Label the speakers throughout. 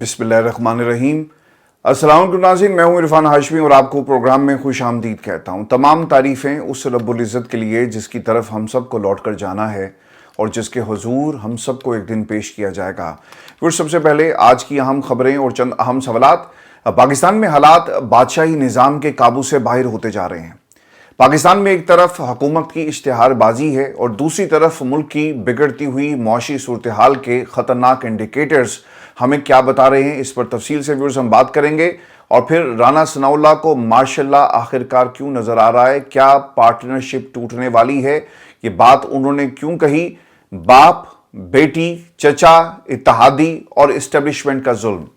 Speaker 1: बिस्मिल्लाहिर्रहमानिर्रहीम। अस्सलाम वालेकुम नाज़रीन, मैं हूं इरफान हाशमी और आपको प्रोग्राम में खुश आमदीद कहता हूं। तमाम तारीफ़ें उस रब्बुल इज़्ज़त के लिए जिसकी तरफ हम सब को लौट कर जाना है और जिसके हुजूर हम सब को एक दिन पेश किया जाएगा। फिर सबसे पहले आज की अहम खबरें और चंद अहम सवालात। पाकिस्तान में हालात बादशाही निज़ाम के काबू से बाहर होते जा रहे हैं। पाकिस्तान में एक तरफ हुकूमत की इश्तिहारबाजी है और दूसरी तरफ मुल्क की बिगड़ती हुई मौशी सूरत हाल के ख़तरनाक इंडिकेटर्स हमें क्या बता रहे हैं, इस पर तफसील से व्यूअर्स हम बात करेंगे। और फिर राना सनाउल्लाह को माशाल्लाह आखिरकार क्यों नज़र आ रहा है, क्या पार्टनरशिप टूटने वाली है, ये बात उन्होंने क्यों कही। बाप बेटी, चचा, इत्तेहादी और इस्टेब्लिशमेंट का जुल्म,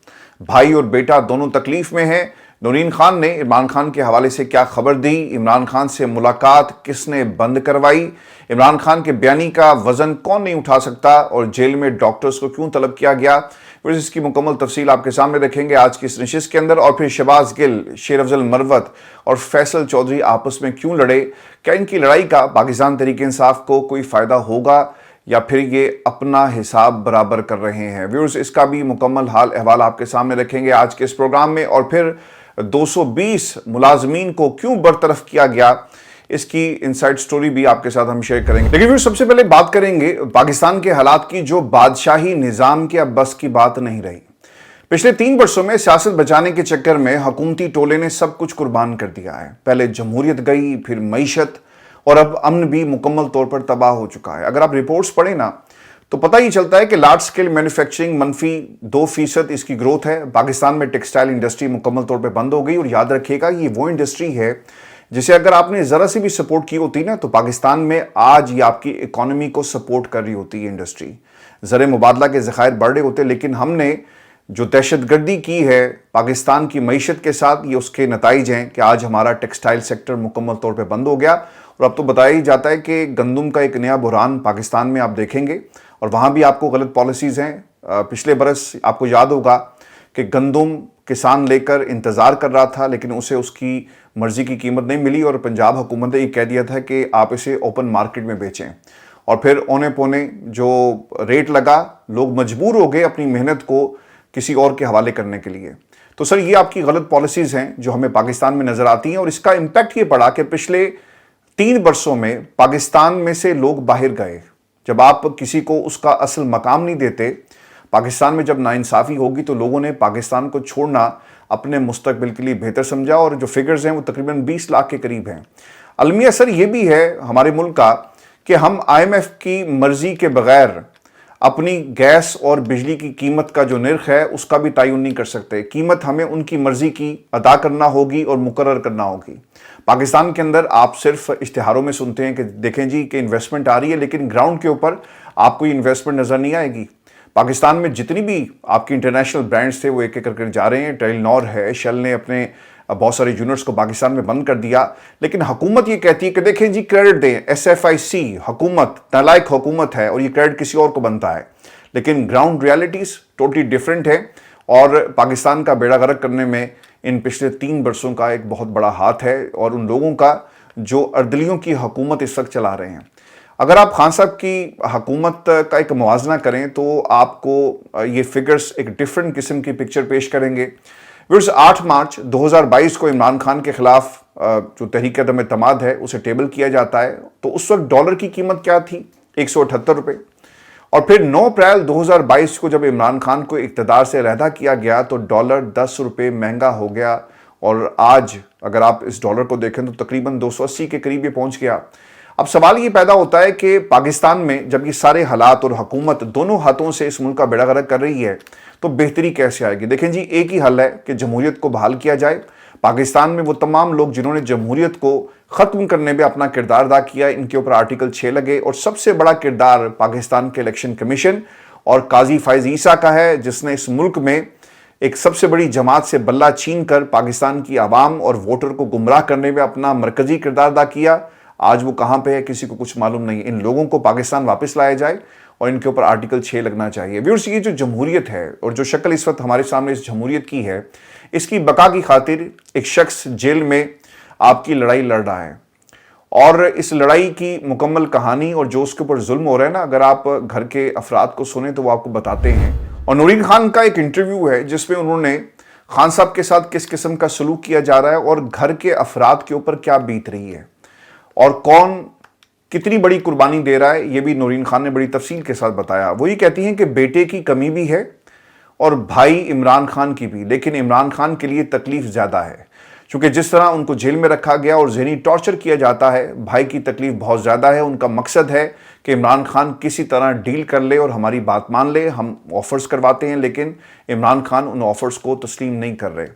Speaker 1: भाई और बेटा दोनों तकलीफ में हैं। नूरीन खान ने इमरान खान के हवाले से क्या खबर दी, इमरान खान से मुलाकात किसने बंद करवाई, इमरान खान के बयानी का वजन कौन नहीं उठा सकता और जेल में डॉक्टर्स को क्यों तलब किया गया, फिर इसकी मुकम्मल तफसील आपके सामने रखेंगे आज की इस नशिस्त के अंदर। और फिर शहबाज गिल, शेर अफजल मरवत और फैसल चौधरी आपस में क्यों लड़े, क्या इनकी लड़ाई का पाकिस्तान तहरीक इंसाफ को कोई फ़ायदा होगा या फिर ये अपना हिसाब बराबर कर रहे हैं। व्यूअर्स, इसका भी मुकम्मल हाल अहवाल आपके सामने रखेंगे आज के इस प्रोग्राम में। और फिर 220 मुलाजमीन को क्यों बरतरफ किया गया, इसकी इनसाइड स्टोरी भी आपके साथ हम शेयर करेंगे। लेकिन फिर सबसे पहले बात करेंगे पाकिस्तान के हालात की, जो बादशाही निज़ाम के अब बस की बात नहीं रही। पिछले 3 वर्षों में सियासत बचाने के चक्कर में हुकूमती टोले ने सब कुछ कुर्बान कर दिया है। पहले जमहूरियत गई, फिर मईशत और अब अमन भी मुकम्मल तौर पर तबाह हो चुका है। अगर आप रिपोर्ट्स पढ़ें ना तो पता ही चलता है कि लार्ज स्केल मैन्युफैक्चरिंग -2% इसकी ग्रोथ है। पाकिस्तान में टेक्सटाइल इंडस्ट्री मुकम्मल तौर पे बंद हो गई। और याद रखिएगा, ये वो इंडस्ट्री है जिसे अगर आपने ज़रा सी भी सपोर्ट की होती ना तो पाकिस्तान में आज ये आपकी इकोनॉमी को सपोर्ट कर रही होती है इंडस्ट्री। ज़र मुबादला के ज़खायर बढ़ रहे होते, लेकिन हमने जो दहशतगर्दी की है पाकिस्तान की मईशत के साथ, ये उसके नताइज हैं कि आज हमारा टेक्सटाइल सेक्टर मुकम्मल तौर पर बंद हो गया। और अब तो बताया ही जाता है कि गंदम का एक नया बुरहान पाकिस्तान में आप देखेंगे और वहाँ भी आपको गलत पॉलिसीज़ हैं। पिछले बरस आपको याद होगा कि गंदम किसान लेकर इंतज़ार कर रहा था, लेकिन उसे उसकी मर्ज़ी की कीमत नहीं मिली और पंजाब हुकूमत ने ये कह दिया था कि आप इसे ओपन मार्केट में बेचें। और फिर औने पौने जो रेट लगा, लोग मजबूर हो गए अपनी मेहनत को किसी और के हवाले करने के लिए। तो सर, ये आपकी गलत पॉलिसीज़ हैं जो हमें पाकिस्तान में नज़र आती हैं। और इसका इम्पैक्ट ये पड़ा कि पिछले 3 वर्षों में पाकिस्तान में से लोग बाहर गए। जब आप किसी को उसका असल मकाम नहीं देते, पाकिस्तान में जब नाइंसाफ़ी होगी तो लोगों ने पाकिस्तान को छोड़ना अपने मुस्तकबिल के लिए बेहतर समझा। और जो फिगर्स हैं वो तकरीबन 20 लाख के करीब हैं। अलमिया सर ये भी है हमारे मुल्क का कि हम IMF की मर्ज़ी के बग़ैर अपनी गैस और बिजली की कीमत का जो निर्ख है उसका भी तयन नहीं कर सकते। कीमत हमें उनकी मर्ज़ी की अदा करना होगी और मुकर्रर करना होगी। पाकिस्तान के अंदर आप सिर्फ इश्तिहारों में सुनते हैं कि देखें जी कि इन्वेस्टमेंट आ रही है, लेकिन ग्राउंड के ऊपर आपको ये इन्वेस्टमेंट नज़र नहीं आएगी। पाकिस्तान में जितनी भी आपकी इंटरनेशनल ब्रांड्स थे वो एक एक करके जा रहे हैं। टेलीनॉर है, शेल ने अपने बहुत सारे यूनिट्स को पाकिस्तान में बंद कर दिया। लेकिन हुकूमत ये कहती है कि देखें जी क्रेडिट दें, SFIC हुकूमत नालायक हुकूमत है और ये क्रेडिट किसी और को बनता है। लेकिन ग्राउंड रियलिटीज़ टोटली डिफरेंट है और पाकिस्तान का बेड़ा गर्क करने में इन पिछले 3 वर्षों का एक बहुत बड़ा हाथ है और उन लोगों का जो अर्दलियों की हुकूमत इस वक्त चला रहे हैं। अगर आप खान साहब की हुकूमत का एक मुवाजना करें तो आपको ये फिगर्स एक डिफरेंट किस्म की पिक्चर पेश करेंगे। व्यूअर्स, 8 मार्च 2022 को इमरान खान के खिलाफ जो तहरीक अदम एतमाद है उसे टेबल किया जाता है। तो उस वक्त डॉलर की कीमत क्या थी? 178 रुपये। और फिर 9 अप्रैल 2022 को जब इमरान खान को इक़्तिदार से अलहदा किया गया तो डॉलर 10 रुपये महंगा हो गया। और आज अगर आप इस डॉलर को देखें तो तकरीबन 280 के करीब ये पहुंच गया। अब सवाल ये पैदा होता है कि पाकिस्तान में जब ये सारे हालात और हुकूमत दोनों हाथों से इस मुल्क का बेड़ा गर्क कर रही है तो बेहतरी कैसे आएगी? देखें जी, एक ही हल है कि जमहूरियत को बहाल किया जाए। पाकिस्तान में वो तमाम लोग जिन्होंने जमहूरियत को ख़त्म करने में अपना किरदार अदा किया, इनके ऊपर आर्टिकल 6 लगे। और सबसे बड़ा किरदार पाकिस्तान के इलेक्शन कमीशन और काजी फायज़ ईसा का है, जिसने इस मुल्क में एक सबसे बड़ी जमात से बल्ला छीन कर पाकिस्तान की आवाम और वोटर को गुमराह करने में अपना मरकजी किरदार अदा किया। आज वो कहाँ पे है किसी को कुछ मालूम नहीं। इन लोगों को पाकिस्तान वापस लाया जाए और इनके ऊपर आर्टिकल 6 लगना चाहिए। व्यूअर्स, ये जो जमहूरियत है और जो शक्ल इस वक्त हमारे सामने इस जमहूरियत की है, इसकी बका की खातिर एक शख्स जेल में आपकी लड़ाई लड़ रहा है। और इस लड़ाई की मुकम्मल कहानी और जो उसके ऊपर जुल्म हो रहा है ना, अगर आप घर के अफराद को सुने तो वो आपको बताते हैं اور نورین خان کا ایک انٹرویو ہے جس میں انہوں نے خان صاحب کے ساتھ کس قسم کا سلوک کیا جا رہا ہے اور گھر کے افراد کے اوپر کیا بیت رہی ہے اور کون کتنی بڑی قربانی دے رہا ہے، یہ بھی نورین خان نے بڑی تفصیل کے ساتھ بتایا۔ وہ یہ کہتی ہیں کہ بیٹے کی کمی بھی ہے اور بھائی عمران خان کی بھی، لیکن عمران خان کے لیے تکلیف زیادہ ہے، چونکہ جس طرح ان کو جیل میں رکھا گیا اور ذہنی ٹارچر کیا جاتا ہے، بھائی کی تکلیف بہت زیادہ ہے۔ ان کا مقصد ہے کہ عمران خان کسی طرح ڈیل کر لے اور ہماری بات مان لے۔ ہم آفرز کرواتے ہیں لیکن عمران خان ان آفرز کو تسلیم نہیں کر رہے۔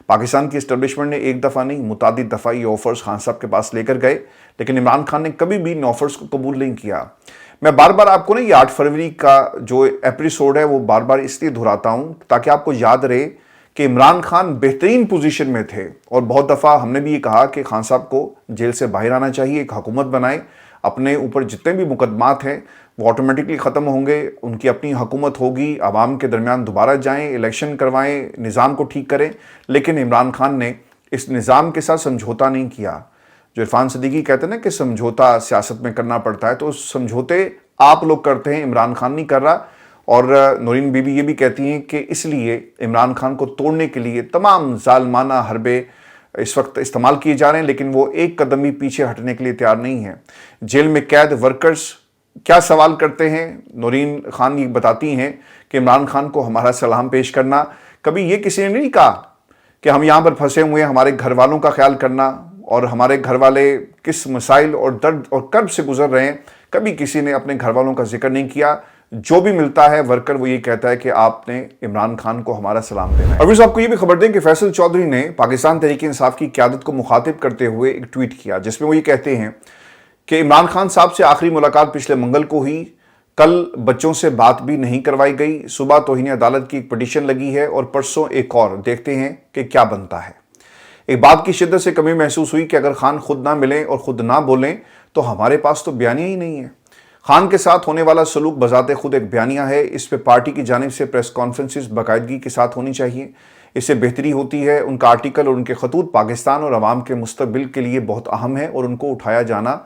Speaker 1: پاکستان کی اسٹیبلشمنٹ نے ایک دفعہ نہیں متعدد دفعہ یہ آفرز خان صاحب کے پاس لے کر گئے، لیکن عمران خان نے کبھی بھی ان آفرز کو قبول نہیں کیا۔ میں بار بار آپ کو یہ 8 فروری کا جو ایپیسوڈ ہے وہ بار بار اس لیے دہراتا ہوں تاکہ آپ کو یاد رہے کہ عمران خان بہترین پوزیشن میں تھے، اور بہت دفعہ ہم نے بھی یہ کہا کہ خان صاحب کو جیل سے باہر آنا چاہیے، ایک حکومت بنائیں، اپنے اوپر جتنے بھی مقدمات ہیں وہ آٹومیٹکلی ختم ہوں گے، ان کی اپنی حکومت ہوگی، عوام کے درمیان دوبارہ جائیں، الیکشن کروائیں، نظام کو ٹھیک کریں۔ لیکن عمران خان نے اس نظام کے ساتھ سمجھوتا نہیں کیا۔ جو عرفان صدیقی کہتے ہیں نا کہ سمجھوتا سیاست میں کرنا پڑتا ہے، تو سمجھوتے آپ لوگ کرتے ہیں، عمران خان نہیں کر رہا۔ اور نورین بی بی یہ بھی کہتی ہیں کہ اس لیے عمران خان کو توڑنے کے لیے تمام ظالمانہ حربے اس وقت استعمال کیے جا رہے ہیں، لیکن وہ ایک قدم بھی پیچھے ہٹنے کے لیے تیار نہیں ہیں۔ جیل میں قید ورکرز کیا سوال کرتے ہیں؟ نورین خان یہ بتاتی ہیں کہ عمران خان کو ہمارا سلام پیش کرنا، کبھی یہ کسی نے نہیں کہا کہ ہم یہاں پر پھنسے ہوئے ہیں، ہمارے گھر والوں کا خیال کرنا اور ہمارے گھر والے کس مسائل اور درد اور کرب سے گزر رہے ہیں، کبھی کسی نے اپنے گھر والوں کا ذکر نہیں کیا۔ جو بھی ملتا ہے ورکر وہ یہ کہتا ہے کہ آپ نے عمران خان کو ہمارا سلام دینا ہے۔ اور آپ کو یہ بھی خبر دیں کہ فیصل چودھری نے پاکستان تحریک انصاف کی قیادت کو مخاطب کرتے ہوئے ایک ٹویٹ کیا جس میں وہ یہ کہتے ہیں کہ عمران خان صاحب سے آخری ملاقات پچھلے منگل کو ہوئی، کل بچوں سے بات بھی نہیں کروائی گئی، صبح توہین عدالت کی ایک پٹیشن لگی ہے اور پرسوں ایک اور، دیکھتے ہیں کہ کیا بنتا ہے۔ ایک بات کی شدت سے کمی محسوس ہوئی کہ اگر خان خود نہ ملیں اور خود نہ بولیں تو ہمارے پاس تو بیانیہ ہی نہیں ہے۔ خان کے ساتھ ہونے والا سلوک بذات خود ایک بیانیہ ہے، اس پہ پارٹی کی جانب سے پریس کانفرنسز باقاعدگی کے ساتھ ہونی چاہیے، اس سے بہتری ہوتی ہے۔ ان کا آرٹیکل اور ان کے خطوط پاکستان اور عوام کے مستقبل کے لیے بہت اہم ہے اور ان کو اٹھایا جانا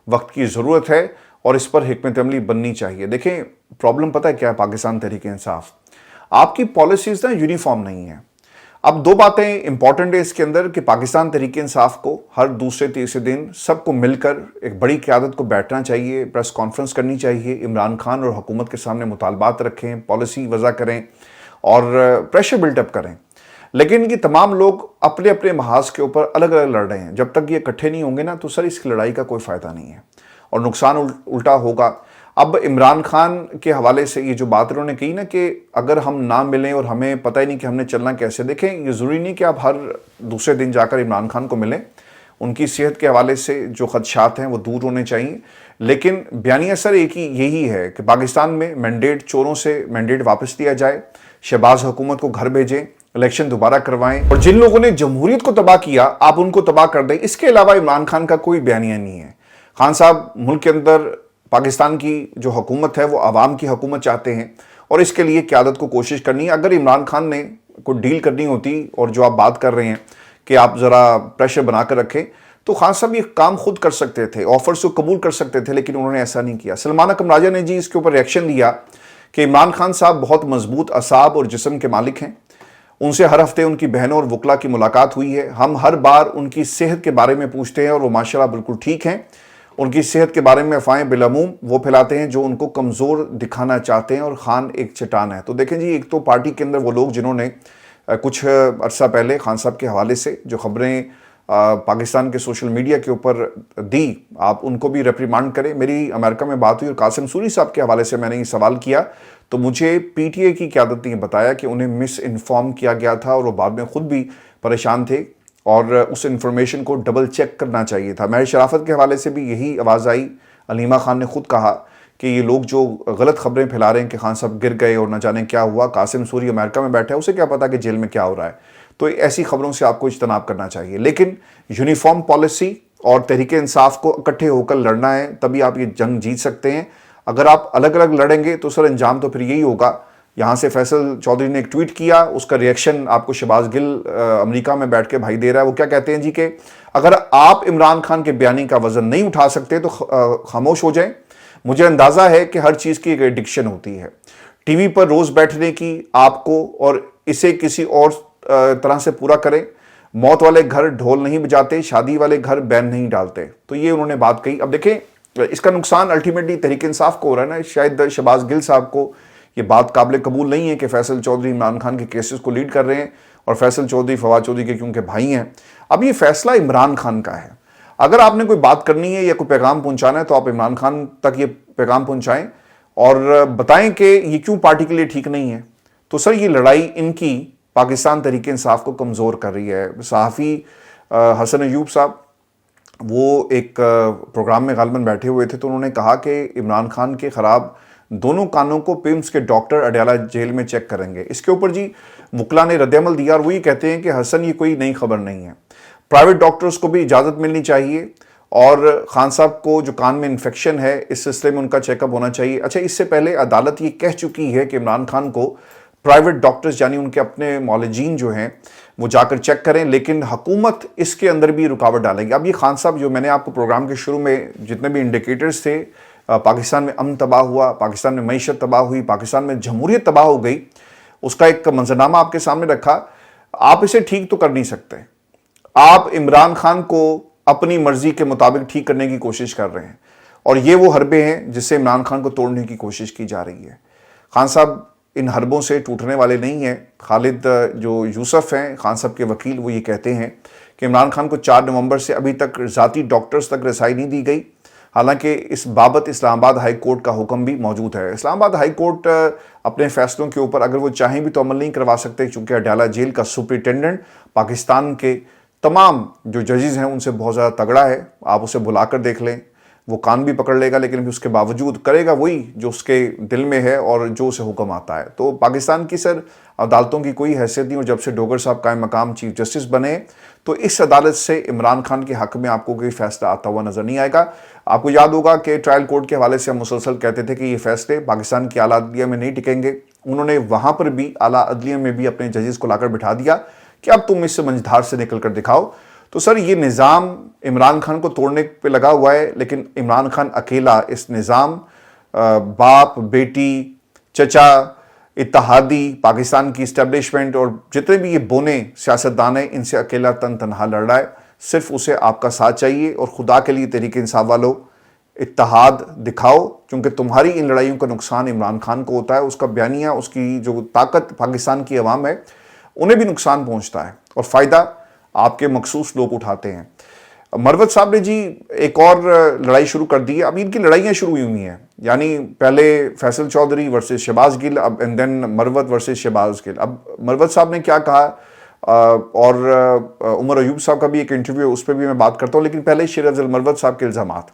Speaker 1: وقت کی ضرورت ہے اور اس پر حکمت عملی بننی چاہیے۔ دیکھیں پرابلم پتہ ہے کیا ہے پاکستان تحریک انصاف، آپ کی پالیسیز یونیفارم نہیں ہیں۔ اب دو باتیں امپورٹنٹ ہیں اس کے اندر کہ پاکستان تحریک انصاف کو ہر دوسرے تیسرے دن سب کو مل کر ایک بڑی قیادت کو بیٹھنا چاہیے، پریس کانفرنس کرنی چاہیے، عمران خان اور حکومت کے سامنے مطالبات رکھیں، پالیسی وضع کریں اور پریشر بلٹ اپ کریں۔ لیکن یہ تمام لوگ اپنے اپنے محاذ کے اوپر الگ الگ لڑ رہے ہیں، جب تک یہ اکٹھے نہیں ہوں گے نا تو سر اس کی لڑائی کا کوئی فائدہ نہیں ہے اور نقصان الٹا ہوگا۔ اب عمران خان کے حوالے سے یہ جو بات انہوں نے کہی نا کہ اگر ہم نہ ملیں اور ہمیں پتہ ہی نہیں کہ ہم نے چلنا کیسے، دیکھیں یہ ضروری نہیں کہ آپ ہر دوسرے دن جا کر عمران خان کو ملیں، ان کی صحت کے حوالے سے جو خدشات ہیں وہ دور ہونے چاہیے، لیکن بیانیہ سر ایک ہی یہی ہے کہ پاکستان میں مینڈیٹ چوروں سے مینڈیٹ واپس لیا جائے، شہباز حکومت کو گھر بھیجیں، الیکشن دوبارہ کروائیں، اور جن لوگوں نے جمہوریت کو تباہ کیا آپ ان کو تباہ کر دیں۔ اس کے علاوہ عمران خان کا کوئی بیانیہ نہیں ہے۔ خان صاحب ملک کے اندر پاکستان کی جو حکومت ہے وہ عوام کی حکومت چاہتے ہیں اور اس کے لیے قیادت کو کوشش کرنی ہے۔ اگر عمران خان نے کوئی ڈیل کرنی ہوتی اور جو آپ بات کر رہے ہیں کہ آپ ذرا پریشر بنا کر رکھیں تو خان صاحب یہ کام خود کر سکتے تھے، آفرز کو قبول کر سکتے تھے، لیکن انہوں نے ایسا نہیں کیا۔ سلمان اکرم راجہ نے اس کے اوپر ریئیکشن دیا کہ عمران خان صاحب بہت مضبوط اعصاب اور جسم کے مالک ہیں، ان سے ہر ہفتے ان کی بہنوں اور وکلا کی ملاقات ہوئی ہے، ہم ہر بار ان کی صحت کے بارے میں پوچھتے ہیں اور وہ ماشاءاللہ بالکل ٹھیک ہیں۔ ان کی صحت کے بارے میں افواہیں بالعموم وہ پھیلاتے ہیں جو ان کو کمزور دکھانا چاہتے ہیں اور خان ایک چٹان ہے۔ تو دیکھیں جی، ایک تو پارٹی کے اندر وہ لوگ جنہوں نے کچھ عرصہ پہلے خان صاحب کے حوالے سے جو خبریں پاکستان کے سوشل میڈیا کے اوپر دی، آپ ان کو بھی ریپریمانڈ کریں۔ میری امریکہ میں بات ہوئی اور قاسم سوری صاحب کے حوالے سے میں نے یہ سوال کیا تو مجھے پی ٹی اے کی قیادت نے بتایا کہ انہیں مس انفارم کیا گیا تھا اور وہ بعد میں خود بھی پریشان تھے اور اس انفارمیشن کو ڈبل چیک کرنا چاہیے تھا۔ مہر شرافت کے حوالے سے بھی یہی آواز آئی، علیمہ خان نے خود کہا کہ یہ لوگ جو غلط خبریں پھیلا رہے ہیں کہ خان صاحب گر گئے اور نہ جانے کیا ہوا، قاسم سوری امریکہ میں بیٹھا ہے، اسے کیا پتا کہ جیل میں کیا ہو رہا ہے۔ تو ایسی خبروں سے آپ کو اجتناب کرنا چاہیے، لیکن یونیفارم پالیسی اور تحریک انصاف کو اکٹھے ہو کر لڑنا ہے، تبھی آپ یہ جنگ جیت سکتے ہیں۔ اگر آپ الگ الگ لڑیں گے تو سر انجام تو پھر یہی ہوگا۔ یہاں سے فیصل چودھری نے ایک ٹویٹ کیا، اس کا ریئیکشن آپ کو شہباز گل امریکہ میں بیٹھ کے بھائی دے رہا ہے۔ وہ کیا کہتے ہیں جی کہ اگر آپ عمران خان کے بیانی کا وزن نہیں اٹھا سکتے تو خاموش ہو جائیں۔ مجھے اندازہ ہے کہ ہر چیز کی ایک ایڈکشن ہوتی ہے، ٹی وی پر روز بیٹھنے کی آپ کو اور اسے کسی اور طرح سے پورا کریں. موت والے گھر ڈھول نہیں بجاتے, شادی والے گھر بین نہیں ڈالتے. تو یہ انہوں نے بات کہی. اب دیکھیں اس کا نقصان الٹیمیٹلی تحریک انصاف کو ہو رہا ہے نا. شاید شہباز گل صاحب کو یہ بات قابل قبول نہیں ہے کہ فیصل چودھری عمران خان کے کیسز کو لیڈ کر رہے ہیں اور فیصل چودھری فواد چودھری کے کیونکہ بھائی ہیں. اب یہ فیصلہ عمران خان کا ہے. اگر آپ نے کوئی بات کرنی ہے یا کوئی پیغام پہنچانا ہے تو آپ عمران خان تک یہ پیغام پہنچائیں اور بتائیں کہ یہ کیوں پارٹی کے لیے ٹھیک نہیں ہے. تو سر یہ لڑائی ان کی پاکستان تحریک انصاف کو کمزور کر رہی ہے. صحافی حسن ایوب صاحب وہ ایک پروگرام میں غالباً بیٹھے ہوئے تھے تو انہوں نے کہا کہ عمران خان کے خراب دونوں کانوں کو پیمز کے ڈاکٹر اڈیالہ جیل میں چیک کریں گے. اس کے اوپر جی وکلا نے رد عمل دیا اور وہ یہ کہتے ہیں کہ حسن یہ کوئی نئی خبر نہیں ہے. پرائیویٹ ڈاکٹرز کو بھی اجازت ملنی چاہیے اور خان صاحب کو جو کان میں انفیکشن ہے اس سلسلے میں ان کا چیک اپ ہونا چاہیے. اچھا اس سے پہلے عدالت یہ کہہ چکی ہے کہ عمران خان کو پرائیویٹ ڈاکٹرز یعنی ان کے اپنے معالجین جو ہیں وہ جا کر چیک کریں, لیکن حکومت اس کے اندر بھی رکاوٹ ڈالے گی. اب یہ خان صاحب جو میں نے آپ کو پروگرام کے شروع میں جتنے بھی انڈیکیٹرز تھے, پاکستان میں امن تباہ ہوا, پاکستان میں معیشت تباہ ہوئی, پاکستان میں جمہوریت تباہ ہو گئی, اس کا ایک منظرنامہ آپ کے سامنے رکھا. آپ اسے ٹھیک تو کر نہیں سکتے. آپ عمران خان کو اپنی مرضی کے مطابق ٹھیک کرنے کی کوشش کر رہے ہیں اور یہ وہ حربے ہیں جس سے عمران خان کو توڑنے کی کوشش کی جا رہی ہے. خان صاحب ان حربوں سے ٹوٹنے والے نہیں ہیں. خالد جو یوسف ہیں خان صاحب کے وکیل, وہ یہ کہتے ہیں کہ عمران خان کو 4 نومبر سے ابھی تک ذاتی ڈاکٹرز تک رسائی نہیں دی گئی, حالانکہ اس بابت اسلام آباد ہائی کورٹ کا حکم بھی موجود ہے. اسلام آباد ہائی کورٹ اپنے فیصلوں کے اوپر اگر وہ چاہیں بھی تو عمل نہیں کروا سکتے چونکہ اڈیالہ جیل کا سپرنٹینڈنٹ پاکستان کے تمام جو ججز ہیں ان سے بہت زیادہ تگڑا ہے. آپ اسے بلا کر دیکھ لیں, وہ کان بھی پکڑ لے گا لیکن بھی اس کے باوجود کرے گا وہی جو اس کے دل میں ہے اور جو اسے حکم آتا ہے. تو پاکستان کی سر عدالتوں کی کوئی حیثیت نہیں, اور جب سے ڈوگر صاحب قائم مقام چیف جسٹس بنے تو اس عدالت سے عمران خان کے حق میں آپ کو کوئی فیصلہ آتا ہوا نظر نہیں آئے گا. آپ کو یاد ہوگا کہ ٹرائل کورٹ کے حوالے سے ہم مسلسل کہتے تھے کہ یہ فیصلے پاکستان کی اعلیٰ عدلیہ میں نہیں ٹکیں گے. انہوں نے وہاں پر بھی اعلیٰ عدلیہ میں بھی اپنے ججز کو لا کر بٹھا دیا کہ اب تم اس سے منجدھار سے نکل کر دکھاؤ. تو سر یہ نظام عمران خان کو توڑنے پہ لگا ہوا ہے, لیکن عمران خان اکیلا اس نظام, باپ بیٹی چچا اتحادی پاکستان کی اسٹیبلشمنٹ اور جتنے بھی یہ بونے سیاستدان ہیں ان سے اکیلا تنہا لڑ رہا ہے. صرف اسے آپ کا ساتھ چاہیے اور خدا کے لیے تحریک انصاف والو اتحاد دکھاؤ, کیونکہ تمہاری ان لڑائیوں کا نقصان عمران خان کو ہوتا ہے. اس کا بیانیہ, اس کی جو طاقت پاکستان کی عوام ہے انہیں بھی نقصان پہنچتا ہے اور فائدہ آپ کے مخصوص لوگ اٹھاتے ہیں. مروت صاحب نے جی ایک اور لڑائی شروع کر دی ہے. اب ان کی لڑائیاں شروع ہوئی ہیں, یعنی پہلے فیصل چودھری ورسز شہباز گل, اب اینڈ دین مروت ورسز شہباز گل. اب مروت صاحب نے کیا کہا اور عمر ایوب صاحب کا بھی ایک انٹرویو, اس پہ بھی میں بات کرتا ہوں, لیکن پہلے شیر افضل مروت صاحب کے الزامات.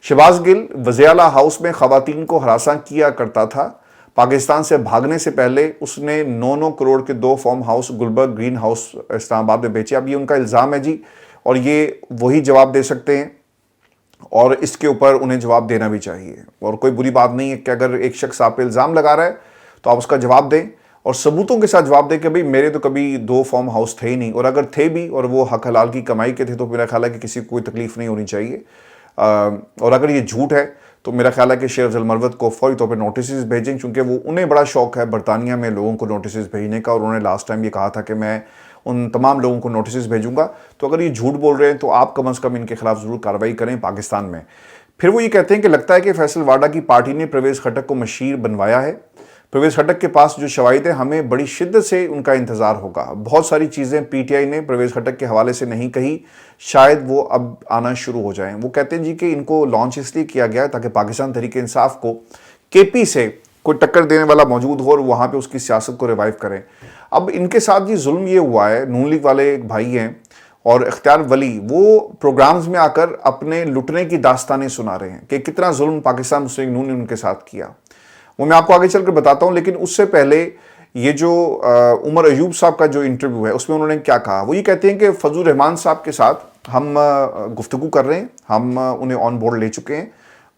Speaker 1: شہباز گل وزیر اعلیٰ ہاؤس میں خواتین کو ہراساں کیا کرتا تھا. پاکستان سے بھاگنے سے پہلے اس نے 9 کروڑ کے 2 farm house Gulberg Green house Islamabad میں بیچے. اب یہ ان کا الزام ہے جی, اور یہ وہی جواب دے سکتے ہیں اور اس کے اوپر انہیں جواب دینا بھی چاہیے. اور کوئی بری بات نہیں ہے کہ اگر ایک شخص آپ پہ الزام لگا رہا ہے تو آپ اس کا جواب دیں اور ثبوتوں کے ساتھ جواب دیں کہ بھئی میرے تو کبھی 2 فارم ہاؤس تھے ہی نہیں, اور اگر تھے بھی اور وہ حق حلال کی کمائی کے تھے تو میرا خیال ہے کہ کسی کو کوئی تکلیف نہیں ہونی چاہیے. اور اگر یہ جھوٹ ہے تو میرا خیال ہے کہ شیر افضل مروت کو فوری طور پہ نوٹسز بھیجیں, کیونکہ وہ انہیں بڑا شوق ہے برطانیہ میں لوگوں کو نوٹسز بھیجنے کا, اور انہوں نے لاسٹ ٹائم یہ کہا تھا کہ میں ان تمام لوگوں کو نوٹسز بھیجوں گا. تو اگر یہ جھوٹ بول رہے ہیں تو آپ کم از کم ان کے خلاف ضرور کارروائی کریں پاکستان میں. پھر وہ یہ کہتے ہیں کہ لگتا ہے کہ فیصل واڈا کی پارٹی نے پرویز خٹک کو مشیر بنوایا ہے. پرویز خٹک کے پاس جو شواہد ہیں ہمیں بڑی شدت سے ان کا انتظار ہوگا. بہت ساری چیزیں پی ٹی آئی نے پرویز خٹک کے حوالے سے نہیں کہی, شاید وہ اب آنا شروع ہو جائیں. وہ کہتے ہیں جی کہ ان کو لانچ اس لیے کیا گیا تاکہ پاکستان تحریک انصاف کو کے پی سے کوئی ٹکر دینے والا موجود ہو اور وہاں پہ اس کی سیاست کو ریوائیو کریں. اب ان کے ساتھ جی ظلم یہ ہوا ہے, نون لیگ والے ایک بھائی ہیں اور اختیار ولی, وہ پروگرامز میں آ کر اپنے لٹنے کی داستانیں سنا رہے ہیں کہ کتنا ظلم پاکستان مسلم لیگ نون نے ان کے ساتھ کیا. وہ میں آپ کو آگے چل کر بتاتا ہوں, لیکن اس سے پہلے یہ جو عمر ایوب صاحب کا جو انٹرویو ہے اس میں انہوں نے کیا کہا. وہ یہ کہتے ہیں کہ فضل الرحمان صاحب کے ساتھ ہم گفتگو کر رہے ہیں, ہم انہیں آن بورڈ لے چکے ہیں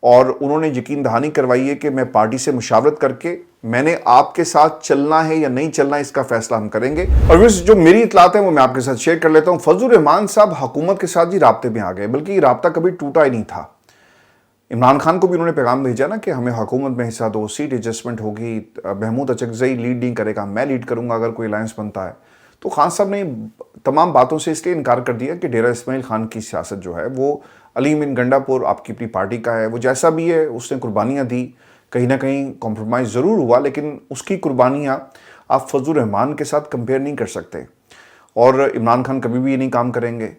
Speaker 1: اور انہوں نے یقین دہانی کروائی ہے کہ میں پارٹی سے مشاورت کر کے میں نے آپ کے ساتھ چلنا ہے یا نہیں چلنا اس کا فیصلہ ہم کریں گے. اور جو میری اطلاعات ہیں وہ میں آپ کے ساتھ شیئر کر لیتا ہوں. فضل الرحمان صاحب حکومت کے ساتھ جی رابطے میں آ گئے, بلکہ یہ رابطہ کبھی ٹوٹا ہی نہیں تھا. इमरान खान को भी उन्होंने पैगाम भेजा ना कि हमें हुकूमत में हिस्सा दो, सीट एडजस्टमेंट होगी, महमूद अचकज़ई लीड नहीं करेगा, मैं लीड करूंगा अगर कोई अलायंस बनता है। तो खान साहब ने तमाम बातों से इसलिए इनकार कर दिया कि डेरा इस्माइल खान की सियासत जो है वो अलीम इन गंडापुर आपकी अपनी पार्टी का है, वो जैसा भी है उसने कुर्बानियाँ दी, कहीं ना कहीं कॉम्प्रोमाइज़ ज़रूर हुआ, लेकिन उसकी कुर्बानियाँ आप फजल रहमान के साथ कंपेयर नहीं कर सकते, और इमरान खान कभी भी ये नहीं काम करेंगे।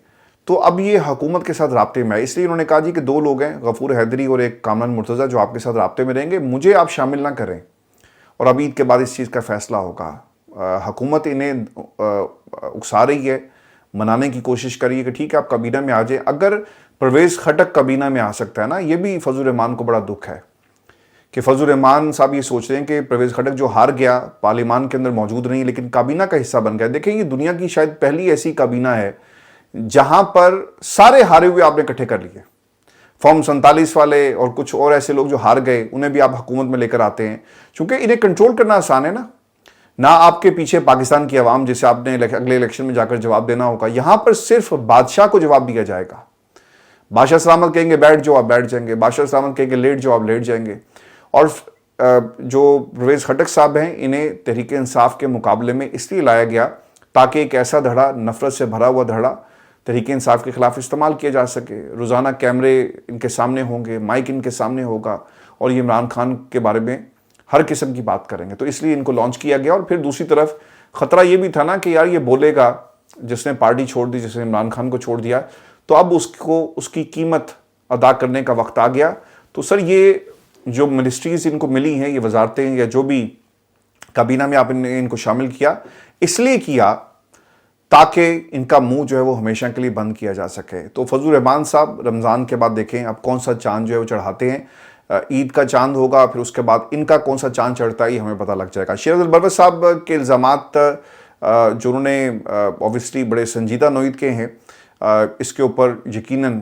Speaker 1: तो अब ये हुकूमत के साथ राब्ते में है, इसलिए उन्होंने कहा जी कि दो लोग हैं, गफूर हैदरी और एक कामरान मुर्तज़ा, जो आपके साथ राब्ते में रहेंगे, मुझे आप शामिल ना करें, और अभी ईद के बाद इस चीज़ का फैसला होगा। हुकूमत इन्हें उकसा रही है, मनाने की कोशिश कर रही है कि ठीक है आप कबीना में आ जाए। अगर परवेज़ खटक कबीना में आ सकता है ना, ये भी फजल रहमान को बड़ा दुख है कि फजल रहमान साहब ये सोच रहे हैं कि परवेज़ खटक जो हार गया, पार्लियामान के अंदर मौजूद नहीं, लेकिन काबीना का हिस्सा बन गया। देखें, ये दुनिया की शायद पहली ऐसी काबीना है जहां पर सारे हारे हुए आपने इकट्ठे कर लिए। फॉर्म 47 वाले और कुछ और ऐसे लोग जो हार गए, उन्हें भी आप हुकूमत में लेकर आते हैं, क्योंकि इन्हें कंट्रोल करना आसान है ना आपके पीछे पाकिस्तान की आवाम, जिसे आपने अगले इलेक्शन में जाकर जवाब देना होगा। यहां पर सिर्फ बादशाह को जवाब दिया जाएगा। बादशाह सलामत कहेंगे बैठ जाओ, आप बैठ जाएंगे, बादशाह सलामत कहेंगे लेट जाओ, आप लेट जाएंगे। और जो परवेज़ खटक साहब हैं, इन्हें तहरीक इंसाफ के मुकाबले में इसलिए लाया गया ताकि एक ऐसा धड़ा, नफरत से भरा हुआ धड़ा तहरीक इंसाफ के खिलाफ इस्तेमाल किया जा सके। रोज़ाना कैमरे इनके सामने होंगे, माइक इनके सामने होगा, और ये इमरान खान के बारे में हर किस्म की बात करेंगे। तो इसलिए इनको लॉन्च किया गया। और फिर दूसरी तरफ ख़तरा ये भी था ना कि यार ये बोलेगा, जिसने पार्टी छोड़ दी, जिसने इमरान खान को छोड़ दिया, तो अब उसको उसकी कीमत अदा करने का वक्त आ गया। तो सर, ये जो मिनिस्ट्रीज़ इनको मिली हैं, ये वजारतें या जो भी काबीना में आपने इनको शामिल किया, इसलिए किया ताकि इनका मुंह जो है वो हमेशा के लिए बंद किया जा सके। तो फजल रहमान साहब रमज़ान के बाद देखें अब कौन सा चांद जो है वो चढ़ाते हैं। ईद का चांद होगा, फिर उसके बाद इनका कौन सा चांद चढ़ता है ये हमें पता लग जाएगा। शेर अब्दुल बरवत साहब के इल्ज़ामात जो उन्होंने ऑब्वियसली बड़े संजीदा नोयत के हैं, इसके ऊपर यकीनन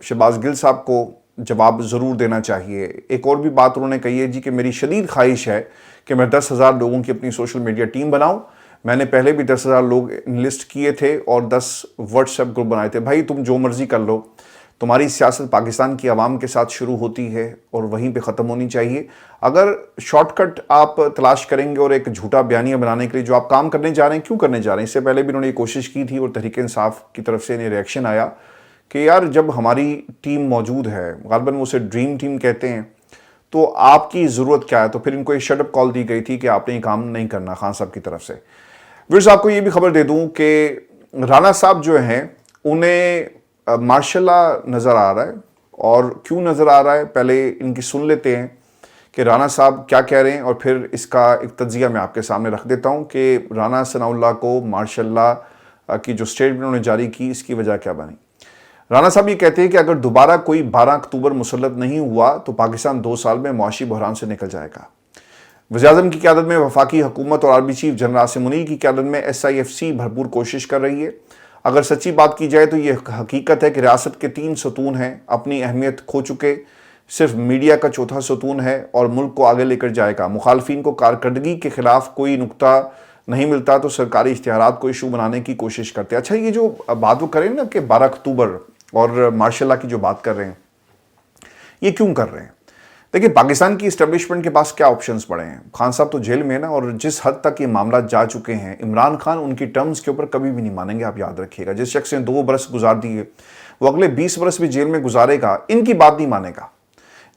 Speaker 1: शहबाज गिल साहब को जवाब ज़रूर देना चाहिए। एक और भी बात उन्होंने कही है जी कि मेरी शदीद ख्वाहिश है कि मैं 10,000 लोगों की अपनी सोशल मीडिया टीम बनाऊँ। मैंने पहले भी 10,000 लोग इनलिस्ट किए थे और 10 व्हाट्सएप ग्रुप बनाए थे। भाई तुम जो मर्जी कर लो, तुम्हारी सियासत पाकिस्तान की आवाम के साथ शुरू होती है और वहीं पे ख़त्म होनी चाहिए। अगर शॉर्टकट आप तलाश करेंगे और एक झूठा बयानिया बनाने के लिए जो आप काम करने जा रहे हैं, क्यों करने जा रहे हैं? इससे पहले भी उन्होंने ये कोशिश की थी और तहरीक इंसाफ की तरफ से इन्हें रिएक्शन आया कि यार जब हमारी टीम मौजूद है, गालिबन वो उसे ड्रीम टीम कहते हैं, तो आपकी ज़रूरत क्या है? तो फिर इनको एक शटअप कॉल दी गई थी कि आपने ये काम नहीं करना खान साहब की तरफ से। व्यूअर्स, आपको ये भी खबर दे दूं कि राणा साहब जो हैं उन्हें मार्शल नज़र आ रहा है। और क्यों नज़र आ रहा है, पहले इनकी सुन लेते हैं कि राणा साहब क्या कह रहे हैं, और फिर इसका एक तज्जिया मैं आपके सामने रख देता हूं कि राणा सनाउल्लाह को मार्शल की जो स्टेटमेंट उन्होंने जारी की, इसकी वजह क्या बनी। राणा साहब ये कहते हैं कि अगर दोबारा कोई 12 अक्टूबर मुसल्लत नहीं हुआ तो पाकिस्तान 2 साल में मुआशी बहरान से निकल जाएगा। वज़ीर-ए-आज़म की क़यादत में वफाकी हुकूमत और army chief general Asim Munir की क़यादत में SIFC भरपूर कोशिश कर रही है। अगर सच्ची बात की जाए तो ये हकीकत है कि रियासत के 3 सतून हैं, अपनी अहमियत खो चुके, सिर्फ मीडिया का चौथा सतून है और मुल्क को आगे लेकर जाएगा। मुखालफिन को कारकर्दगी के खिलाफ कोई नुक्ता नहीं मिलता तो सरकारी इश्तिहारात को इशू बनाने की कोशिश करते हैं। अच्छा, ये जो बात वो करें ना कि 12 अक्टूबर और मार्शल की जो बात कर रहे हैं, ये क्यों कर रहे हैं? देखिए, पाकिस्तान की इस्टेब्लिशमेंट के पास क्या ऑप्शंस पड़े हैं। खान साहब तो जेल में है ना, और जिस हद तक ये मामला जा चुके हैं, इमरान खान उनकी टर्म्स के ऊपर कभी भी नहीं मानेंगे, आप याद रखिएगा। जिस शख्स ने 2 बरस गुजार दिए वो अगले 20 बरस भी जेल में गुजारेगा, इनकी बात नहीं मानेगा।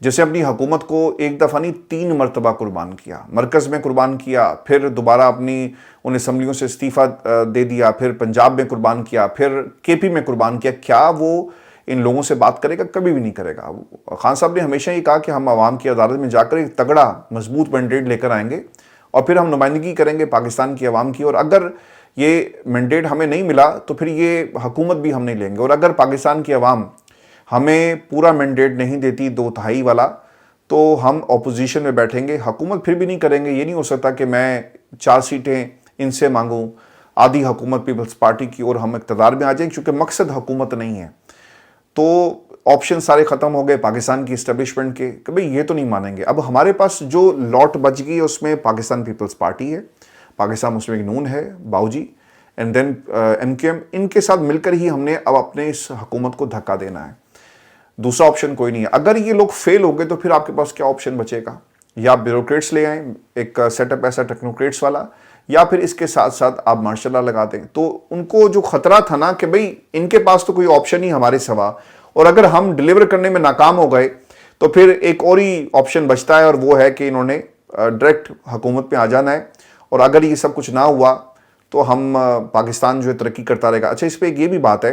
Speaker 1: जैसे अपनी हुकूमत को एक दफ़ा नहीं 3 मरतबा कुर्बान किया, मरकज़ में कुर्बान किया, फिर दोबारा अपनी उन असम्बलियों से इस्तीफ़ा दे दिया, फिर पंजाब में कुर्बान किया, फिर KP में कुर्बान किया। क्या वो इन लोगों से बात करेगा? कभी भी नहीं करेगा। खान साहब ने हमेशा ही कहा कि हम आवाम की अदालत में जाकर एक तगड़ा मजबूत मैंडेट लेकर आएंगे और फिर हम नुमाइंदगी करेंगे पाकिस्तान की आवाम की, और अगर ये मैंडेट हमें नहीं मिला तो फिर ये हुकूमत भी हम नहीं लेंगे। और अगर पाकिस्तान की आवाम हमें पूरा मैंडेट नहीं देती 2/3 वाला, तो हम अपोजिशन में बैठेंगे, हुकूमत फिर भी नहीं करेंगे। ये नहीं हो सकता कि मैं 4 सीटें इनसे मांगूं, आधी हुकूमत पीपल्स पार्टी की, और हम इक़्तिदार में आ जाएं, क्योंकि मकसद हुकूमत नहीं है। तो ऑप्शन सारे ख़त्म हो गए पाकिस्तान की इस्टेब्लिशमेंट के कि भाई ये तो नहीं मानेंगे। अब हमारे पास जो लॉट बच गई है उसमें पाकिस्तान पीपल्स पार्टी है, पाकिस्तान मुस्लिम लीग नून है, बाऊजी, एंड देन MKM, इनके साथ मिलकर ही हमने अब अपने इस हुकूमत को धक्का देना है। दूसरा ऑप्शन कोई नहीं है। अगर ये लोग फेल हो गए तो फिर आपके पास क्या ऑप्शन बचेगा? या आप ब्यूरोक्रेट्स ले आए, एक सेटअप ऐसा टेक्नोक्रेट्स वाला, या फिर इसके साथ साथ आप मार्शल लॉ लगा दें। तो उनको जो खतरा था ना कि भाई इनके पास तो कोई ऑप्शन ही हमारे सिवा, और अगर हम डिलीवर करने में नाकाम हो गए तो फिर एक और ही ऑप्शन बचता है, और वो है कि इन्होंने डायरेक्ट हुकूमत में आ जाना है, और अगर ये सब कुछ ना हुआ तो हम पाकिस्तान जो है तरक्की करता रहेगा। अच्छा, इस पर एक ये भी बात है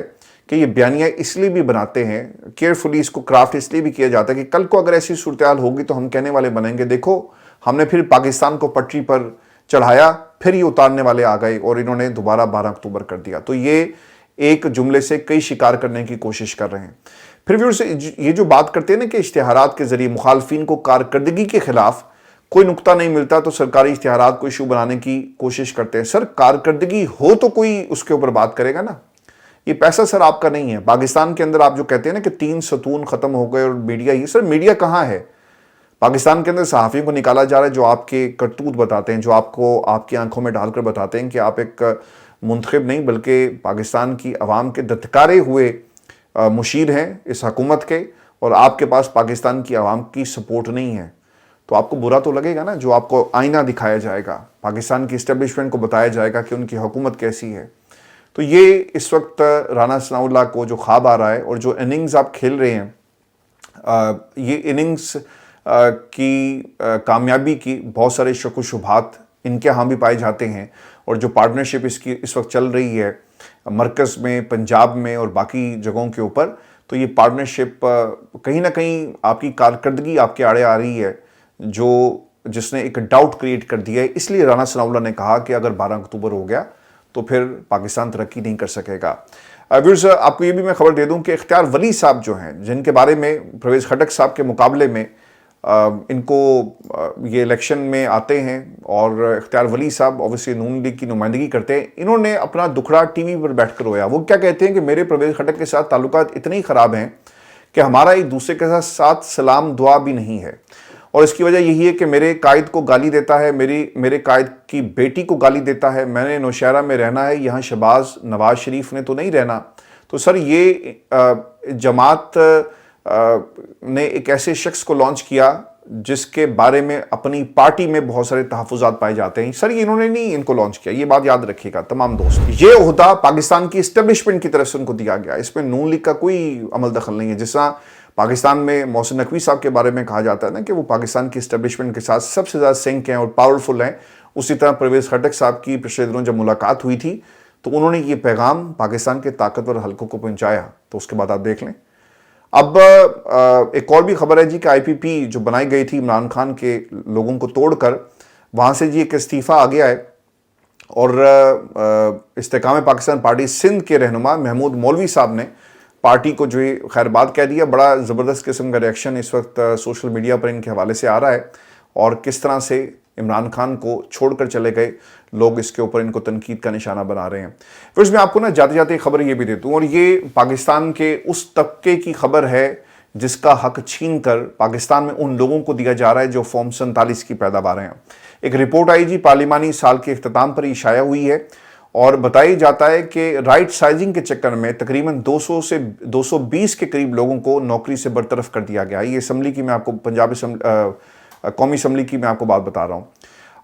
Speaker 1: कि ये बयानिया इसलिए भी बनाते हैं, केयरफुली इसको क्राफ्ट इसलिए भी किया जाता है कि कल को अगर ऐसी सूरत हाल होगी तो हम कहने वाले बनेंगे, देखो हमने फिर पाकिस्तान को पटरी पर चढ़ाया, फिर ये उतारने वाले आ गए और इन्होंने दोबारा 12 अक्टूबर कर दिया। तो ये एक जुमले से कई शिकार करने की कोशिश कर रहे हैं। फिर व्यूअर्स, ये जो बात करते हैं ना कि इश्तिहारात के जरिए मुखालफिन को कारकर्दगी के खिलाफ कोई नुक्ता नहीं मिलता तो सरकारी इश्तिहारात को इशू बनाने की कोशिश करते हैं। सर, कारकर्दगी हो तो कोई उसके ऊपर बात करेगा ना। ये पैसा सर आपका नहीं है। पाकिस्तान के अंदर आप जो कहते हैं ना कि 3 सतून खत्म हो गए और मीडिया, ये सर मीडिया कहाँ है? पाकिस्तान के अंदर सहाफ़ियों को निकाला जा रहा है जो आपके करतूत बताते हैं, जो आपको आपकी आंखों में डालकर बताते हैं कि आप एक मुंतखब नहीं बल्कि पाकिस्तान की आवाम के दत्कारे हुए मुशीर हैं इस हुकूमत के, और आपके पास पाकिस्तान की आवाम की सपोर्ट नहीं है। तो आपको बुरा तो लगेगा ना, जो आपको आईना दिखाया जाएगा, पाकिस्तान की इस्टेब्लिशमेंट को बताया जाएगा कि उनकी हुकूमत कैसी है। तो ये इस वक्त राना सनाउल्लाह को जो ख्वाब आ रहा है और जो इनिंग्स आप खेल रहे हैं, ये इनिंग्स की कामयाबी की बहुत सारे शक व शुबहात इनके यहाँ भी पाए जाते हैं, और जो पार्टनरशिप इसकी इस वक्त चल रही है मरकज़ में, पंजाब में और बाकी जगहों के ऊपर, तो ये पार्टनरशिप कहीं ना कहीं आपकी कारकर्दगी आपके आड़े आ रही है, जो जिसने एक डाउट क्रिएट कर दिया है। इसलिए राना सनाउल्लाह ने कहा कि अगर 12 अक्टूबर हो गया तो फिर पाकिस्तान तरक्की नहीं कर सकेगा। व्यूअर्स, आपको ये भी मैं खबर दे दूं कि इख्तियार वली साहब जो हैं, जिनके बारे में परवेज़ खटक साहब के मुकाबले में इनको ये इलेक्शन में आते हैं, और इख्तियार वली साहब ऑब्वियसली नून लीग की नुमाइंदगी करते हैं, इन्होंने अपना दुखड़ा टीवी पर बैठ कर रोया। वो क्या कहते हैं कि मेरे परवेज़ खटक के साथ ताल्लुकात इतने ही ख़राब हैं कि हमारा एक दूसरे के साथ सलाम दुआ भी नहीं है, और इसकी वजह यही है कि मेरे कायद को गाली देता है, मेरे कायद की बेटी को गाली देता है। मैंने नौशहरा में रहना है, यहाँ शहबाज नवाज शरीफ ने तो नहीं रहना। तो सर, ये जमात ने एक ऐसे शख्स को लॉन्च किया जिसके बारे में अपनी पार्टी में बहुत सारे तहफ़्फ़ुज़ात पाए जाते हैं। सर, ये इन्होंने नहीं इनको लॉन्च किया, ये बात याद रखिएगा तमाम दोस्त। ये ओहदा पाकिस्तान की इस्टेब्लिशमेंट की तरफ से उनको दिया गया, इसमें नून लीग का कोई अमल दखल नहीं है। जिस तरह पाकिस्तान में मोहसिन नकवी साहब के बारे में कहा जाता है ना कि वो पाकिस्तान की इस्टेब्लिशमेंट के साथ सबसे ज़्यादा सिंक हैं और पावरफुल हैं, उसी तरह परवेज़ खटक साहब की पिछले दिनों जब मुलाकात हुई थी तो उन्होंने ये पैगाम पाकिस्तान के ताकतवर हलकों को पहुँचाया। तो उसके बाद आप देख लें। अब एक और भी खबर है जी कि IPP जो बनाई गई थी इमरान खान के लोगों को तोड़कर, वहाँ से जी एक इस्तीफ़ा आ गया है, और इस्तेकाम पाकिस्तान पार्टी सिंध के रहनुमा महमूद मौलवी साहब ने पार्टी को जो खैर बात कह दिया। बड़ा ज़बरदस्त किस्म का रिएक्शन इस वक्त सोशल मीडिया पर इनके हवाले से आ रहा है, और किस तरह से इमरान खान को छोड़कर चले गए लोग इसके ऊपर इनको तनकीद का निशाना बना रहे हैं। फिर मैं आपको ना जाते जाते खबर ये भी देता हूँ, और ये पाकिस्तान के उस तबके की खबर है जिसका हक छीन कर पाकिस्तान में उन लोगों को दिया जा रहा है जो फॉर्म 47 की पैदावार हैं। एक रिपोर्ट आई जी पार्लिमानी साल के इख्तिताम पर शाया हुई है, और बताई जाता है कि राइट साइजिंग के चक्कर में तकरीबन 200 से 220 के करीब लोगों को नौकरी से बरतरफ कर दिया गया। ये असम्बली की मैं आपको कौमी असम्बली की मैं आपको बात बता रहा हूँ।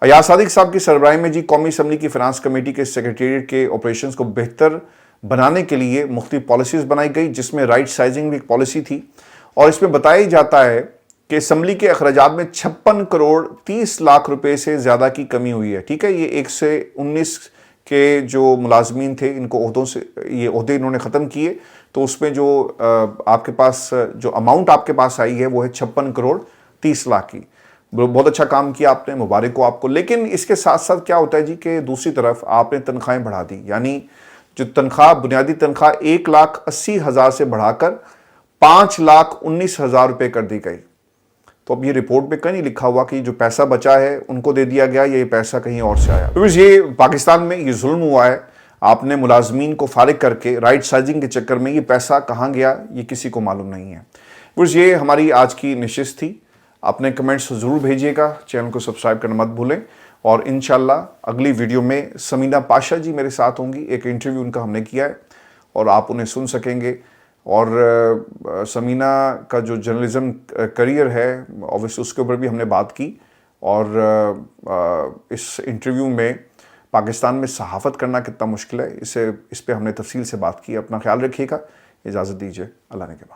Speaker 1: अयाज सादिक साहब की सरबराही में जी कौमी असम्बली की फिनांस कमेटी के सेक्रेटेरिएट के ऑपरेशंस को बेहतर बनाने के लिए मुख्तलिफ पॉलिसीज़ बनाई गई, जिसमें राइट साइजिंग भी एक पॉलिसी थी, और इसमें बताया जाता है कि असम्बली के अखराजात में 56 करोड़ 30 लाख रुपए से ज़्यादा की कमी हुई है। ठीक है, ये 1 से 19 के जो मुलाजमीन थे इनको ओहदों से ये ओहदे इन्होंने ख़त्म किए, तो उसमें जो आपके पास जो अमाउंट आपके पास आई है वो है 56 करोड़ 30 लाख की। बहुत अच्छा काम किया आपने, मुबारक हो आपको। लेकिन इसके साथ साथ क्या होता है जी कि दूसरी तरफ आपने तनख्वाहें बढ़ा दी, यानी जो तनख्वाह बुनियादी तनख्वाह 1,80,000 से बढ़ाकर 5,19,000 रुपये कर दी गई। तो अब ये रिपोर्ट में कहीं नहीं लिखा हुआ कि जो पैसा बचा है उनको दे दिया गया, ये पैसा कहीं और से आया। तो ये पाकिस्तान में ये जुल्म हुआ है, आपने मुलाजमीन को फारिग करके राइट साइजिंग के चक्कर में ये पैसा कहाँ गया ये किसी को मालूम नहीं है। बस ये हमारी आज की नशिस्त थी। अपने कमेंट्स ज़रूर भेजिएगा, चैनल को सब्सक्राइब करना मत भूलें, और इंशाल्लाह अगली वीडियो में समीना पाशा जी मेरे साथ होंगी। एक इंटरव्यू उनका हमने किया है और आप उन्हें सुन सकेंगे। اور سمینہ کا جو جرنلزم کریئر ہے اوبویسلی اس کے اوپر بھی ہم نے بات کی، اور اس انٹرویو میں پاکستان میں صحافت کرنا کتنا مشکل ہے اس پہ ہم نے تفصیل سے بات کی۔ اپنا خیال رکھیے گا، اجازت دیجیے، اللہ نے کے بعد۔